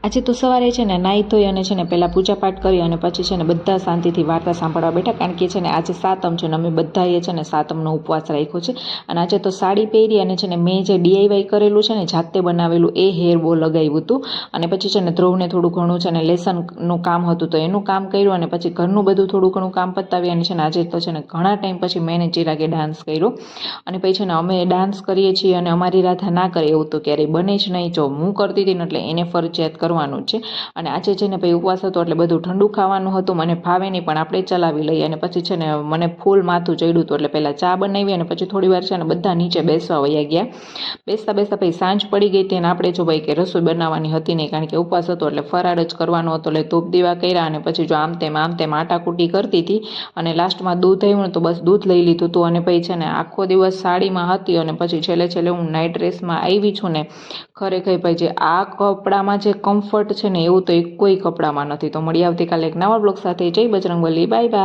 આજે તો સવારે છે ને નાહી ધોઈ અને છે ને પહેલાં પૂજાપાઠ કરી અને પછી છે ને બધા શાંતિથી વાર્તા સાંભળવા બેઠા, કારણ કે છે ને આજે સાતમ છે ને અમે બધાએ છે ને સાતમનો ઉપવાસ રાખ્યો છે. અને આજે તો સાડી પહેરી અને છે ને મેં જે DIY કરેલું છે ને જાતે બનાવેલું એ હેર બો લગાવ્યું હતું. અને પછી છે ને ધ્રુવને થોડું ઘણું છે ને લેસનનું કામ હતું તો એનું કામ કર્યું અને પછી ઘરનું બધું થોડું ઘણું કામ પતાવી અને છે ને આજે તો છે ને ઘણા ટાઈમ પછી મેં ને ચિરાગે ડાન્સ કર્યો. અને પછી છે ને અમે ડાન્સ કરીએ છીએ અને અમારી રાધા ના કરે એવું તો ક્યારેય બને જ નહીં. જો હું કરતી હતી ને એટલે એને ફરજિયાત કરવાનું છે. અને આજે છે ને ભાઈ ઉપવાસ હતો એટલે બધું ઠંડુ ખાવાનું હતું, મને ભાવે નહીં પણ આપણે ચલાવી લઈએ. અને પછી છે ને મને ફૂલ માથું ચડ્યું હતું એટલે પહેલાં ચા બનાવી અને પછી થોડી વાર છે ને બધા નીચે બેસવા વયા ગયા. બેસતા બેસતા ભાઈ સાંજ પડી ગઈ હતી અને આપણે જો ભાઈ કે રસોઈ બનાવવાની હતી નહીં, કારણ કે ઉપવાસ હતો એટલે ફરાળ જ કરવાનો હતો. એટલે ધૂપ દીવા કર્યા અને પછી જો આમ તેમ આટાકૂટી કરતી હતી અને લાસ્ટમાં દૂધ આવ્યું ને તો બસ દૂધ લઈ લીધું હતું. અને પછી છે ને આખો દિવસ સાડીમાં હતી અને પછી છેલ્લે હું નાઇટ ડ્રેસમાં આવી છું ને, ખરેખર ભાઈ જે આ કપડામાં જે કમ્ફર્ટ છે ને એવું તો એક કોઈ કપડામાં નથી. તો મળી આવતીકાલે એક નવા બ્લોગ સાથે. જય બજરંગબલી, બાય બાય.